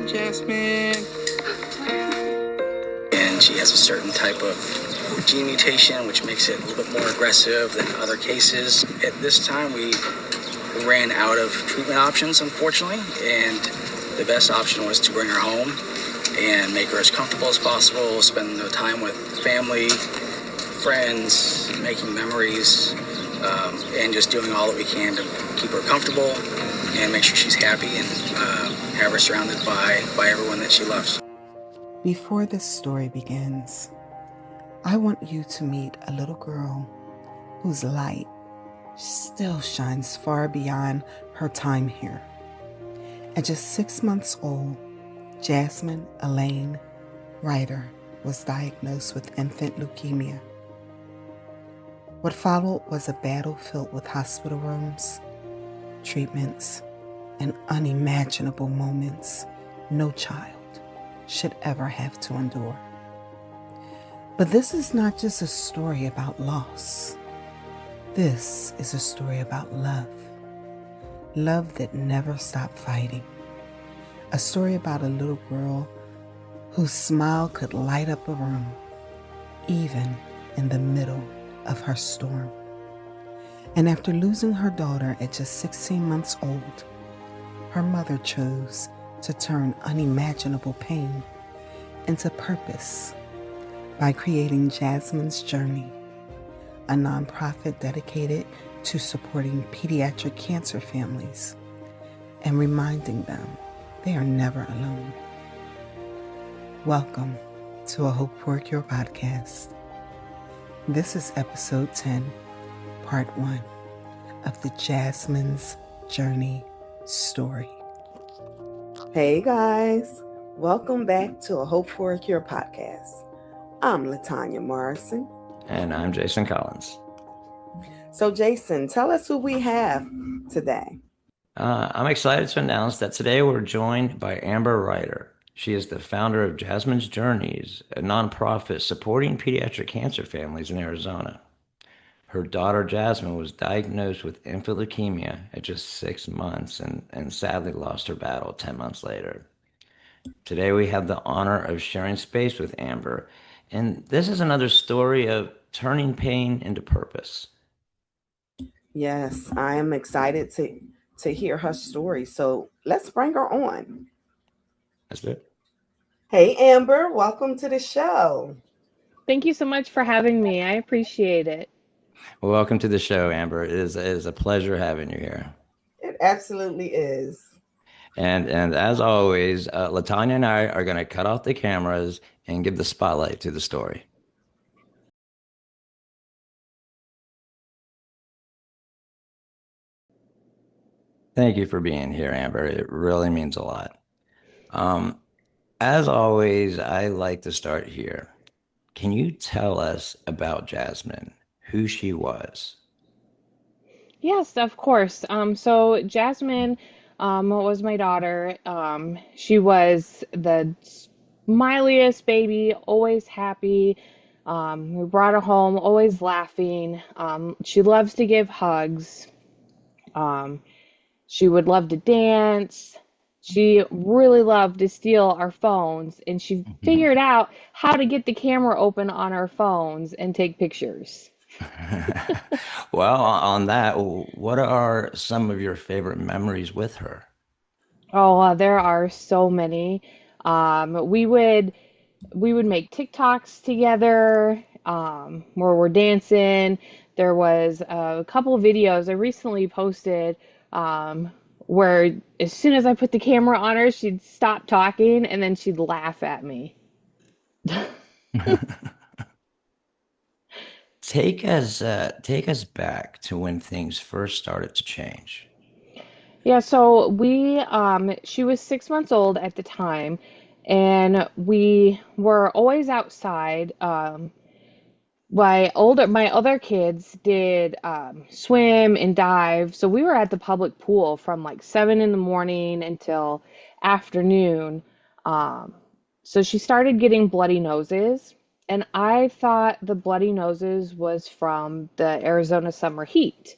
Jazmine. And she has a certain type of gene mutation, which makes it a little bit more aggressive than other cases. At this time, we ran out of treatment options, unfortunately, and the best option was to bring her home and make her as comfortable as possible, spend the time with family, friends, making memories, and just doing all that we can to keep her comfortable and make sure she's happy and have her surrounded by everyone that she loves. Before this story begins, I want you to meet a little girl whose light still shines far beyond her time here. At just 6 months old, Jazmine Elane Reiter was diagnosed with infant leukemia. What followed was a battle filled with hospital rooms, treatments, and unimaginable moments no child should ever have to endure. But this is not just a story about loss. This is a story about love. Love that never stopped fighting. A story about a little girl whose smile could light up a room, even in the middle of her storm. And after losing her daughter at just 16 months old, her mother chose to turn unimaginable pain into purpose by creating Jazmine's Journey, a nonprofit dedicated to supporting pediatric cancer families and reminding them they are never alone. Welcome to A Hope for a Cure podcast. This is episode 10, part 1 of the Jazmine's Journey story. Hey guys, welcome back to A Hope for a Cure podcast. I'm LaTanya Morrison. And I'm Jason Collins. So Jason, tell us who we have today. I'm excited to announce that today we're joined by Amber Reiter. She is the founder of Jazmine's Journeys, a nonprofit supporting pediatric cancer families in Arizona. Her daughter Jazmine was diagnosed with infant leukemia at just 6 months and sadly lost her battle 10 months later. Today we have the honor of sharing space with Amber, and this is another story of turning pain into purpose. Yes, I am excited to hear her story. So let's bring her on. That's it. Hey, Amber, welcome to the show. Thank you so much for having me. I appreciate it. Well, welcome to the show, Amber. It is a pleasure having you here. It absolutely is. And as always, LaTanya and I are going to cut off the cameras and give the spotlight to the story. Thank you for being here, Amber. It really means a lot. As always, I like to start here. Can you tell us about Jazmine, who she was? Yes, of course. So Jazmine was my daughter. She was the smiliest baby, always happy. We brought her home, always laughing. She loves to give hugs. She would love to dance. She really loved to steal our phones, and she figured out how to get the camera open on our phones and take pictures. Well, on that, what are some of your favorite memories with her? Oh, there are so many. We would make TikToks together, where we're dancing. There was a couple of videos I recently posted, where as soon as I put the camera on her, she'd stop talking and then she'd laugh at me. Take us back to when things first started to change. Yeah, so she was 6 months old at the time, and we were always outside. My other kids did swim and dive, so we were at the public pool from like 7 in the morning until afternoon. So she started getting bloody noses, and I thought the bloody noses was from the Arizona summer heat.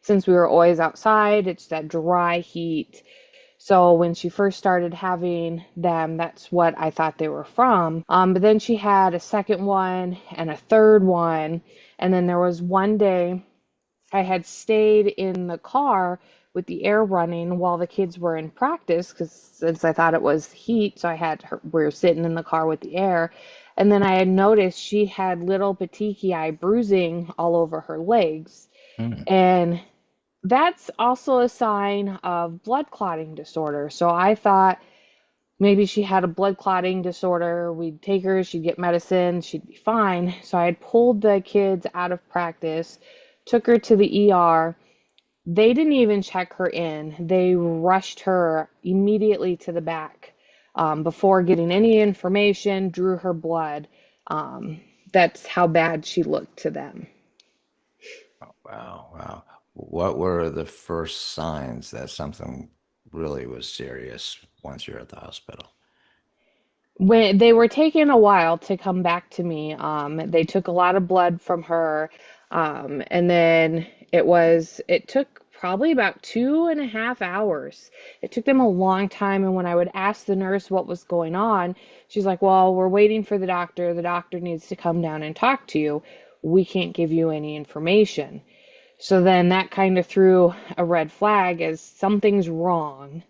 Since we were always outside, it's that dry heat. So when she first started having them, that's what I thought they were from. But then she had a second one and a third one. And then there was one day I had stayed in the car with the air running while the kids were in practice because since I thought it was heat, so we were sitting in the car with the air. And then I had noticed she had little petechiae bruising all over her legs. Hmm. And that's also a sign of blood clotting disorder. So I thought maybe she had a blood clotting disorder. We'd take her, she'd get medicine, she'd be fine. So I had pulled the kids out of practice, took her to the ER. They didn't even check her in. They rushed her immediately to the back before getting any information, drew her blood. Um, that's how bad she looked to them. Wow, wow. What were the first signs that something really was serious once you're at the hospital? When they were taking a while to come back to me, they took a lot of blood from her, and then it took probably about 2.5 hours. It took them a long time, and when I would ask the nurse what was going on, she's like, "Well, we're waiting for the doctor. The doctor needs to come down and talk to you. We can't give you any information." So then that kind of threw a red flag as something's wrong,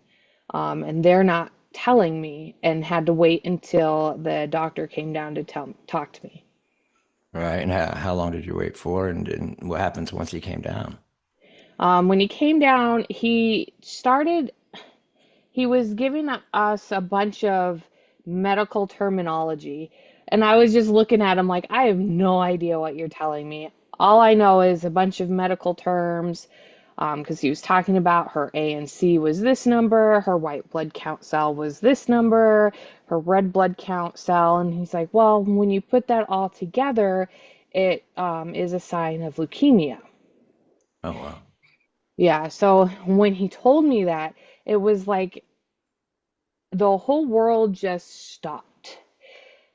and they're not telling me, and had to wait until the doctor came down to talk to me. Right. And how long did you wait for? And what happens once he came down? When he came down, he was giving us a bunch of medical terminology, and I was just looking at him like, I have no idea what you're telling me. All I know is a bunch of medical terms, because he was talking about her ANC was this number, her white blood count cell was this number, her red blood count cell, and he's like, well, when you put that all together, it is a sign of leukemia. Oh, wow. Yeah, so when he told me that, it was like the whole world just stopped.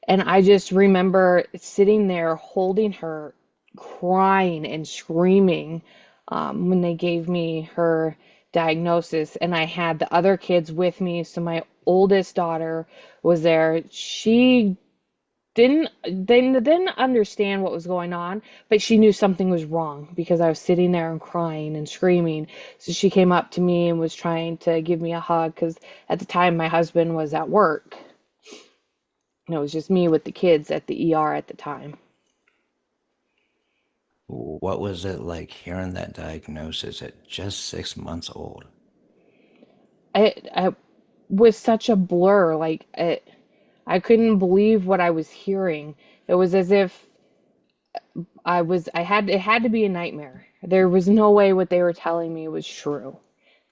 And I just remember sitting there holding her, crying and screaming when they gave me her diagnosis. And I had the other kids with me. So my oldest daughter was there. She didn't understand what was going on, but she knew something was wrong because I was sitting there and crying and screaming. So she came up to me and was trying to give me a hug because at the time my husband was at work. And it was just me with the kids at the ER at the time. What was it like hearing that diagnosis at just 6 months old? It was such a blur. I couldn't believe what I was hearing. It was as if it had to be a nightmare. There was no way what they were telling me was true.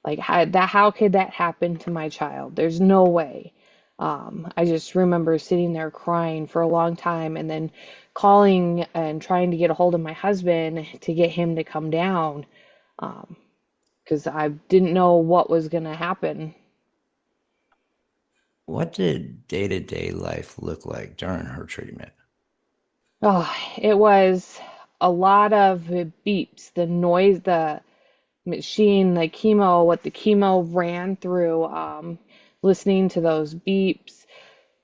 Like how could that happen to my child? There's no way. I just remember sitting there crying for a long time and then calling and trying to get a hold of my husband to get him to come down because I didn't know what was going to happen. What did day-to-day life look like during her treatment? Oh, it was a lot of beeps, the noise, the machine, the chemo, what the chemo ran through, listening to those beeps.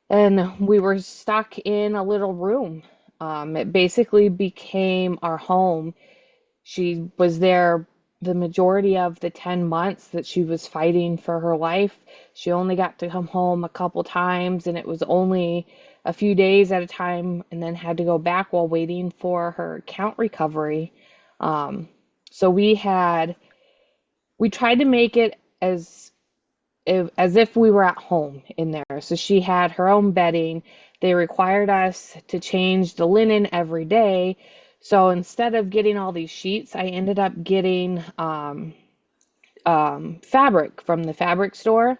And we were stuck in a little room. It basically became our home. She was there the majority of the 10 months that she was fighting for her life. She only got to come home a couple times, and it was only a few days at a time, and then had to go back while waiting for her count recovery. Um, so we tried to make it as if we were at home in there. So she had her own bedding. They required us to change the linen every day. So instead of getting all these sheets, I ended up getting fabric from the fabric store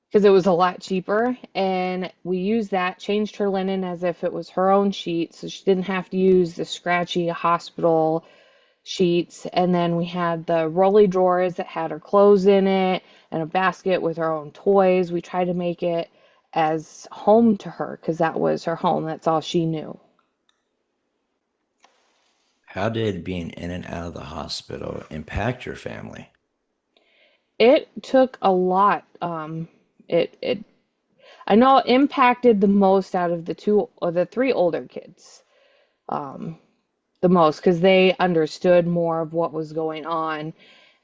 because it was a lot cheaper. And we used that, changed her linen as if it was her own sheet. So she didn't have to use the scratchy hospital sheets. And then we had the rolly drawers that had her clothes in it and a basket with her own toys. We tried to make it as home to her because that was her home. That's all she knew. How did being in and out of the hospital impact your family? It took a lot. It I know it impacted the most out of the two or the three older kids, um, the most because they understood more of what was going on.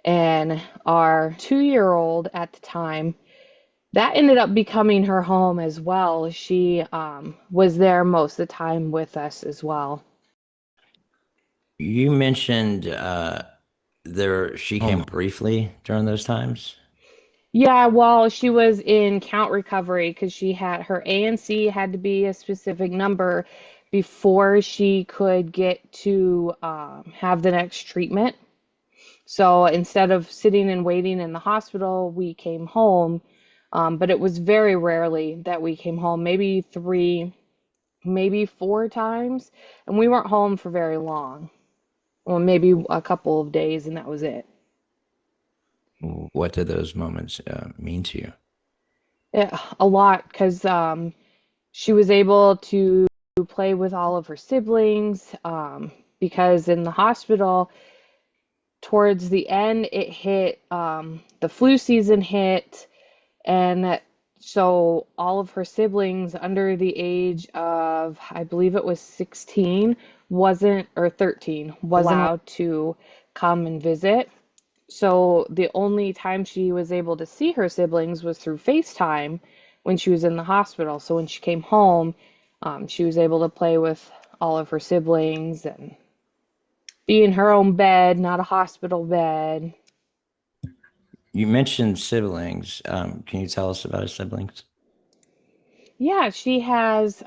And our 2-year-old at the time, that ended up becoming her home as well. She was there most of the time with us as well. You mentioned there she came briefly during those times. Yeah, well, she was in count recovery because she had her ANC had to be a specific number before she could get to have the next treatment. So instead of sitting and waiting in the hospital, we came home. But it was very rarely that we came home, maybe three, maybe four times. And we weren't home for very long, well, maybe a couple of days, and that was it. What did those moments mean to you? Yeah, a lot because she was able to play with all of her siblings because in the hospital, towards the end, it hit the flu season hit, and so all of her siblings under the age of, I believe it was 16, wasn't, or 13, wasn't allowed to come and visit. So the only time she was able to see her siblings was through FaceTime when she was in the hospital. So when she came home, she was able to play with all of her siblings and be in her own bed, not a hospital bed. You mentioned siblings. Can you tell us about her siblings? Yeah, she has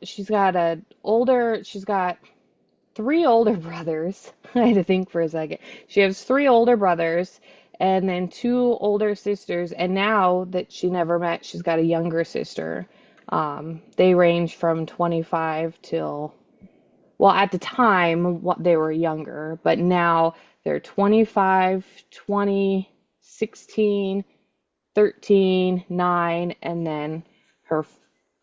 she's got three older brothers. I had to think for a second. She has three older brothers and then two older sisters. And now that she never met, she's got a younger sister. They range from 25 till, well, at the time, what they were younger, but now they're 25, 20, 16, 13, 9, and then her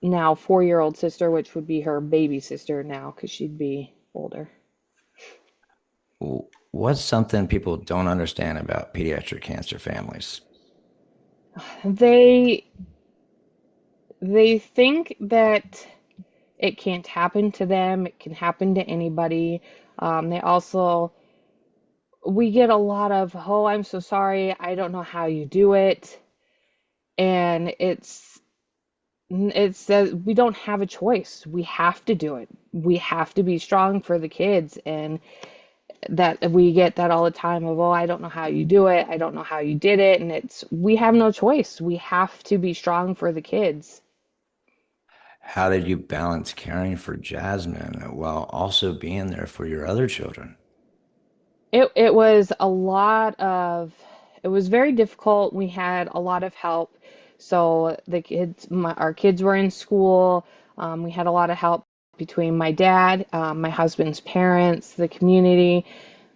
now 4-year-old sister, which would be her baby sister now because she'd be older. What's something people don't understand about pediatric cancer families? They they think that it can't happen to them. It can happen to anybody. They also we get a lot of, "Oh, I'm so sorry. I don't know how you do it." And it's that we don't have a choice. We have to do it. We have to be strong for the kids, and that we get that all the time of, "Oh, I don't know how you do it. I don't know how you did it." And it's we have no choice. We have to be strong for the kids. How did you balance caring for Jasmine while also being there for your other children? It was a lot of it was very difficult. We had a lot of help. So our kids were in school. We had a lot of help between my dad, my husband's parents, the community.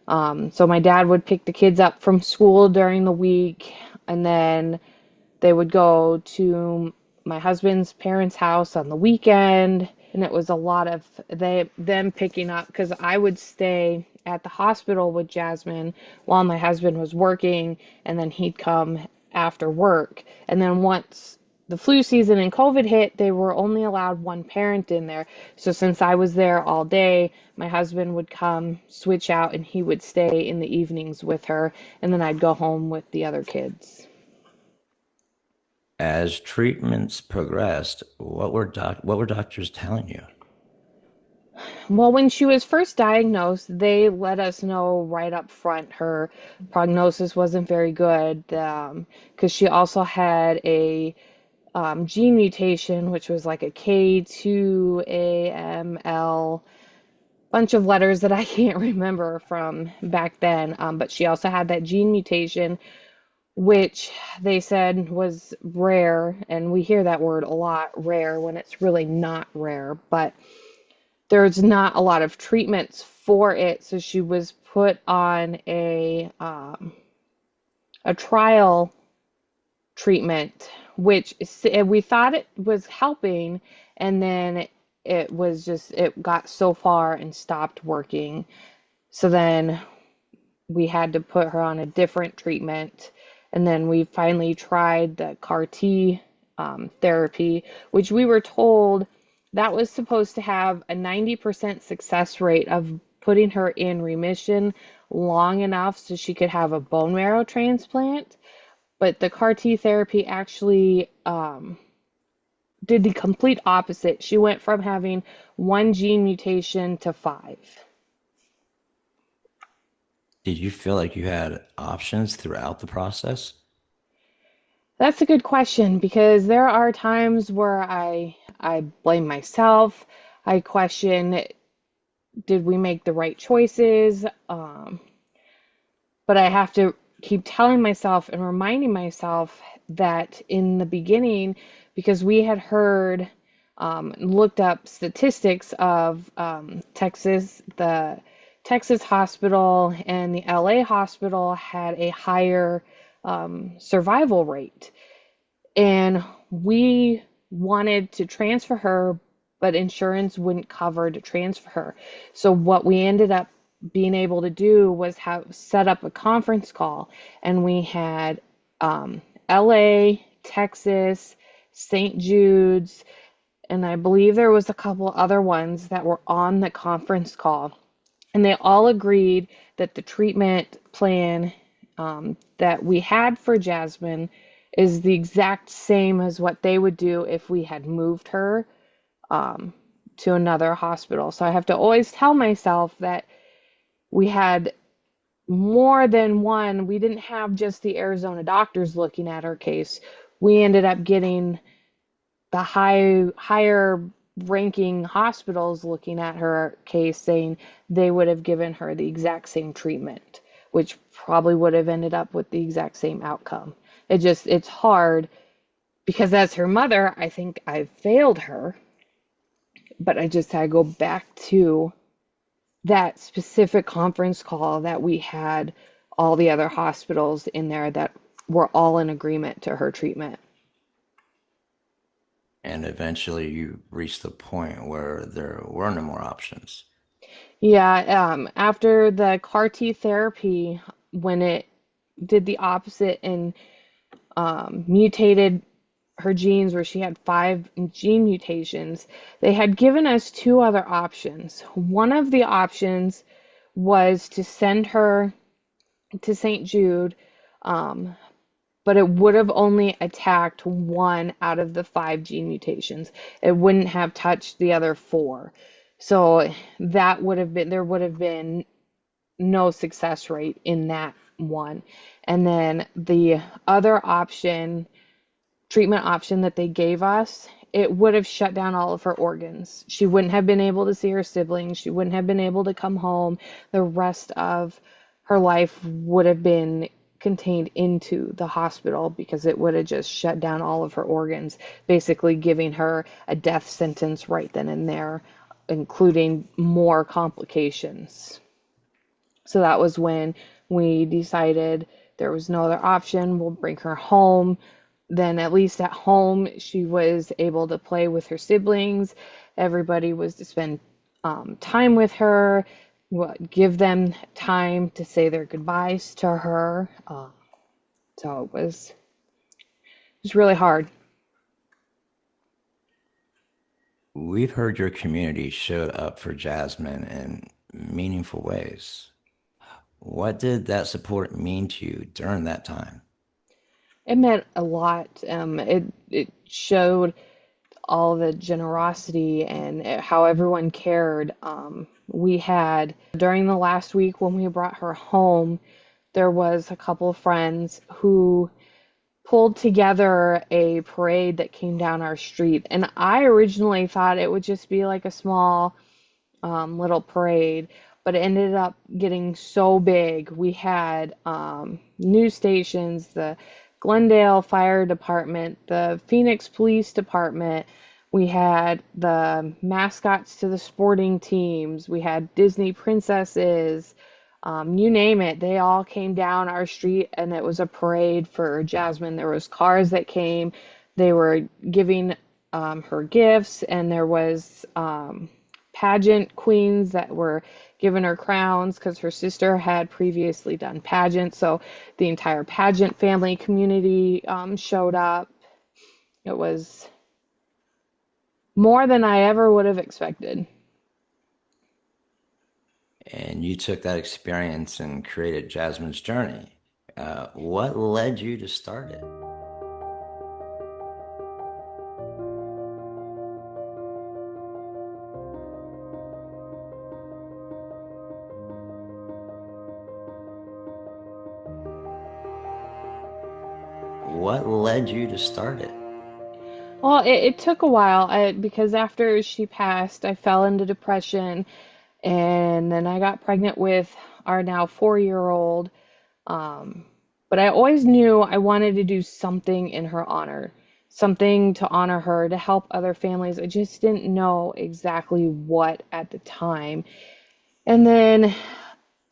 So my dad would pick the kids up from school during the week, and then they would go to my husband's parents' house on the weekend, and it was a lot of them picking up because I would stay at the hospital with Jasmine while my husband was working, and then he'd come after work. And then once the flu season and COVID hit, they were only allowed one parent in there. So since I was there all day, my husband would come, switch out, and he would stay in the evenings with her, and then I'd go home with the other kids. As treatments progressed, what were doctors telling you? Well, when she was first diagnosed, they let us know right up front her prognosis wasn't very good because she also had a gene mutation, which was like a K2AML, bunch of letters that I can't remember from back then. But she also had that gene mutation, which they said was rare, and we hear that word a lot, rare, when it's really not rare. But there's not a lot of treatments for it, so she was put on a trial treatment, which we thought it was helping, and then it was just it got so far and stopped working. So then we had to put her on a different treatment. And then we finally tried the CAR T therapy, which we were told that was supposed to have a 90% success rate of putting her in remission long enough so she could have a bone marrow transplant. But the CAR T therapy actually did the complete opposite. She went from having one gene mutation to five. Did you feel like you had options throughout the process? That's a good question because there are times where I blame myself. I question, did we make the right choices? But I have to keep telling myself and reminding myself that in the beginning, because we had heard, looked up statistics of Texas, the Texas hospital and the LA hospital had a higher survival rate. And we wanted to transfer her, but insurance wouldn't cover to transfer her. So what we ended up being able to do was have set up a conference call, and we had LA, Texas, St. Jude's, and I believe there was a couple other ones that were on the conference call. And they all agreed that the treatment plan that we had for Jazmine is the exact same as what they would do if we had moved her to another hospital. So I have to always tell myself that we had more than one. We didn't have just the Arizona doctors looking at her case. We ended up getting the higher ranking hospitals looking at her case, saying they would have given her the exact same treatment, which probably would have ended up with the exact same outcome. It's hard because as her mother, I think I failed her, but I just had to go back to that specific conference call that we had all the other hospitals in there that were all in agreement to her treatment. And eventually you reached the point where there were no more options. Yeah, after the CAR T therapy, when it did the opposite and mutated her genes where she had five gene mutations, they had given us two other options. One of the options was to send her to St. Jude, but it would have only attacked one out of the five gene mutations. It wouldn't have touched the other four. So that would have been, there would have been no success rate in that one. And then the other option, treatment option that they gave us, it would have shut down all of her organs. She wouldn't have been able to see her siblings. She wouldn't have been able to come home. The rest of her life would have been contained into the hospital because it would have just shut down all of her organs, basically giving her a death sentence right then and there, including more complications. So that was when we decided there was no other option. We'll bring her home. Then at least at home, she was able to play with her siblings. Everybody was to spend time with her, give them time to say their goodbyes to her. So it was really hard. We've heard your community showed up for Jazmine in meaningful ways. What did that support mean to you during that time? It meant a lot. It showed all the generosity and how everyone cared. We had, during the last week when we brought her home, there was a couple of friends who pulled together a parade that came down our street. And I originally thought it would just be like a small little parade, but it ended up getting so big. We had news stations, the Glendale Fire Department, the Phoenix Police Department. We had the mascots to the sporting teams. We had Disney princesses. You name it, they all came down our street, and it was a parade for Jazmine. There was cars that came. They were giving her gifts, and there was pageant queens that were giving her crowns because her sister had previously done pageants. So the entire pageant family community showed up. It was more than I ever would have expected. And you took that experience and created Jazmine's Journey. What led you to start it? What led you to start it? Well, it took a while because after she passed, I fell into depression, and then I got pregnant with our now 4-year-old. Um, but I always knew I wanted to do something in her honor, something to honor her, to help other families. I just didn't know exactly what at the time. And then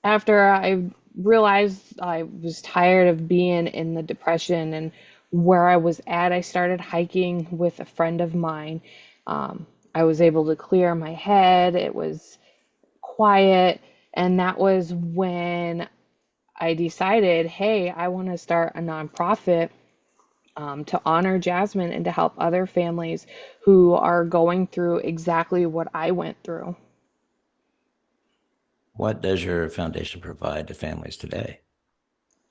after I realized I was tired of being in the depression and where I was at, I started hiking with a friend of mine. I was able to clear my head. It was quiet. And that was when I decided, hey, I want to start a nonprofit to honor Jazmine and to help other families who are going through exactly what I went through. What does your foundation provide to families today?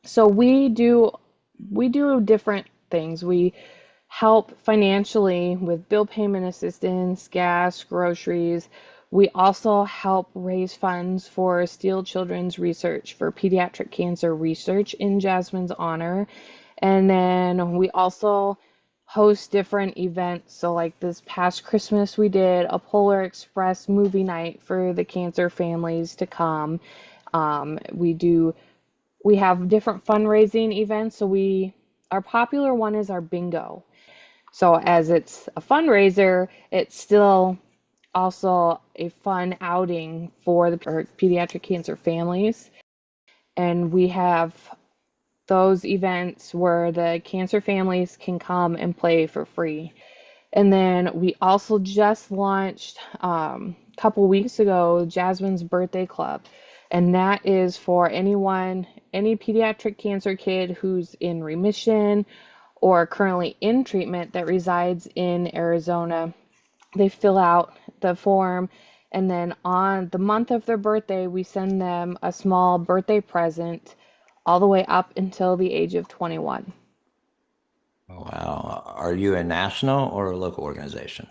So we do different things. We help financially with bill payment assistance, gas, groceries. We also help raise funds for Steele Children's Research for pediatric cancer research in Jazmine's honor. And then we also host different events. So, like this past Christmas, we did a Polar Express movie night for the cancer families to come. We have different fundraising events. So, our popular one is our bingo. So, as it's a fundraiser, it's still also a fun outing for the pediatric cancer families. And we have those events where the cancer families can come and play for free. And then we also just launched a couple weeks ago Jazmine's Birthday Club. And that is for anyone, any pediatric cancer kid who's in remission or currently in treatment that resides in Arizona. They fill out the form, and then on the month of their birthday, we send them a small birthday present all the way up until the age of 21. Wow. Are you a national or a local organization?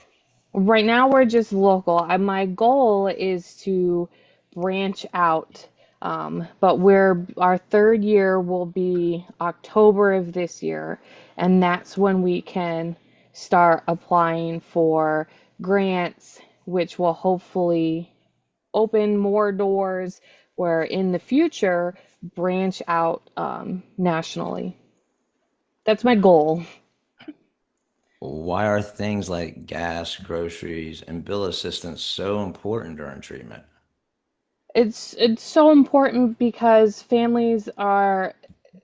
Right now, we're just local. My goal is to branch out, but our third year will be October of this year, and that's when we can start applying for grants, which will hopefully open more doors where in the future branch out nationally. That's my goal. Why are things like gas, groceries, and bill assistance so important during treatment? It's so important because families are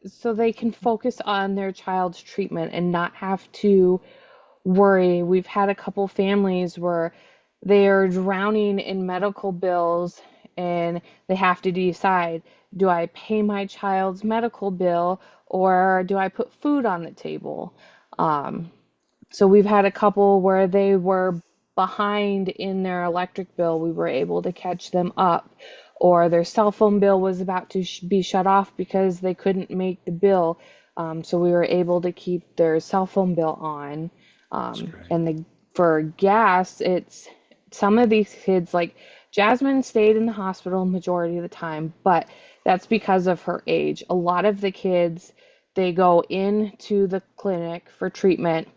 so they can focus on their child's treatment and not have to worry. We've had a couple families where they are drowning in medical bills and they have to decide, do I pay my child's medical bill or do I put food on the table? Um, so we've had a couple where they were behind in their electric bill. We were able to catch them up, or their cell phone bill was about to be shut off because they couldn't make the bill. So we were able to keep their cell phone bill on. That's great. And for gas, it's some of these kids, like Jazmine stayed in the hospital majority of the time, but that's because of her age. A lot of the kids, they go into the clinic for treatment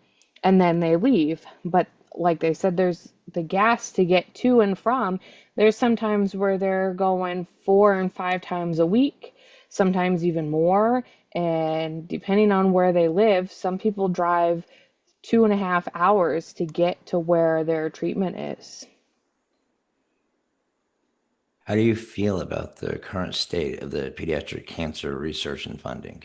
and then they leave. But like they said, there's the gas to get to and from. There's sometimes where they're going 4 and 5 times a week, sometimes even more. And depending on where they live, some people drive 2.5 hours to get to where their treatment is. How do you feel about the current state of the pediatric cancer research and funding?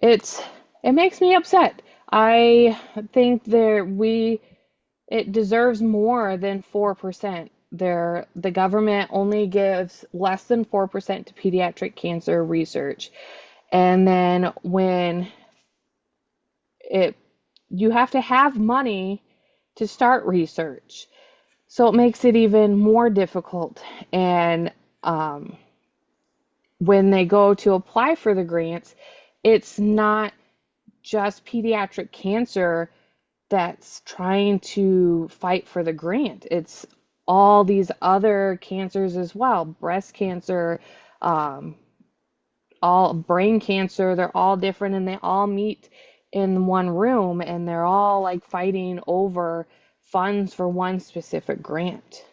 It's it makes me upset. I think it deserves more than 4%. The government only gives less than 4% to pediatric cancer research. And then when it you have to have money to start research. So it makes it even more difficult. And um, when they go to apply for the grants, it's not just pediatric cancer that's trying to fight for the grant. It's all these other cancers as well, breast cancer, um, all brain cancer, they're all different and they all meet in one room and they're all like fighting over funds for one specific grant.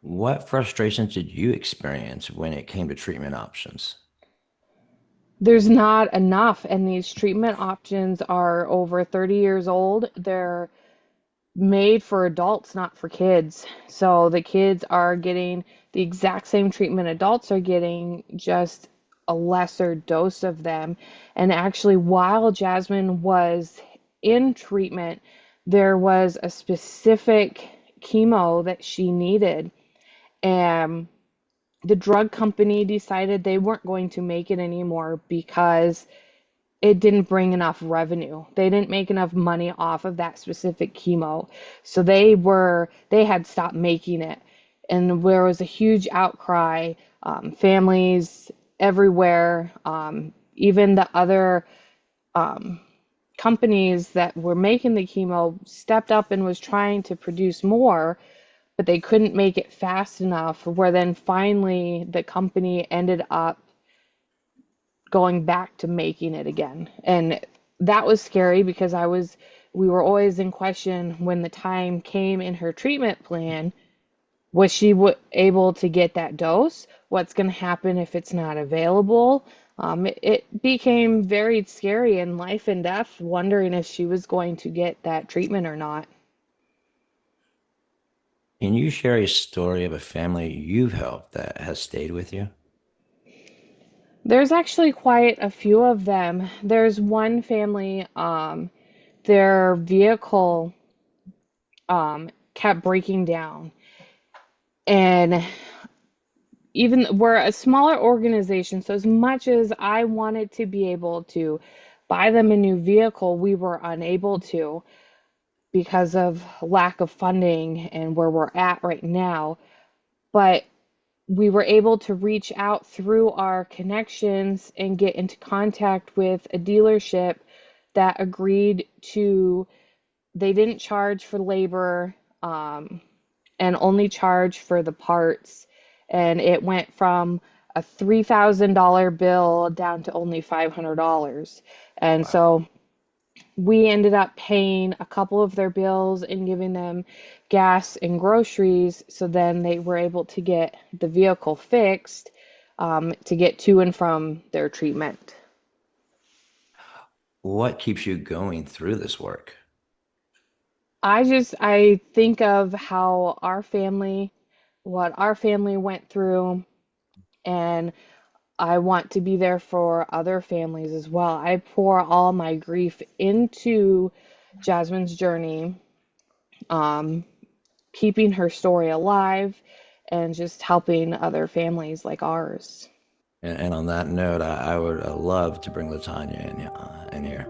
What frustrations did you experience when it came to treatment options? There's not enough, and these treatment options are over 30 years old. They're made for adults, not for kids. So the kids are getting the exact same treatment adults are getting, just a lesser dose of them. And actually, while Jasmine was in treatment, there was a specific chemo that she needed. And the drug company decided they weren't going to make it anymore because it didn't bring enough revenue. They didn't make enough money off of that specific chemo. So they had stopped making it. And there was a huge outcry, families everywhere, even the other um, companies that were making the chemo stepped up and was trying to produce more, but they couldn't make it fast enough, where then finally the company ended up going back to making it again. And that was scary because we were always in question when the time came in her treatment plan. Was she able to get that dose? What's going to happen if it's not available? It became very scary and life and death, wondering if she was going to get that treatment or not. Can you share a story of a family you've helped that has stayed with you? There's actually quite a few of them. There's one family, their vehicle kept breaking down. And even we're a smaller organization, so as much as I wanted to be able to buy them a new vehicle, we were unable to because of lack of funding and where we're at right now. But we were able to reach out through our connections and get into contact with a dealership that agreed to, they didn't charge for labor, and only charge for the parts. And it went from a $3,000 bill down to only $500. And Wow. so we ended up paying a couple of their bills and giving them gas and groceries. So then they were able to get the vehicle fixed, to get to and from their treatment. What keeps you going through this work? I think of what our family went through, and I want to be there for other families as well. I pour all my grief into Jasmine's journey, um, keeping her story alive and just helping other families like ours. And on that note, I would love to bring Latanya in here.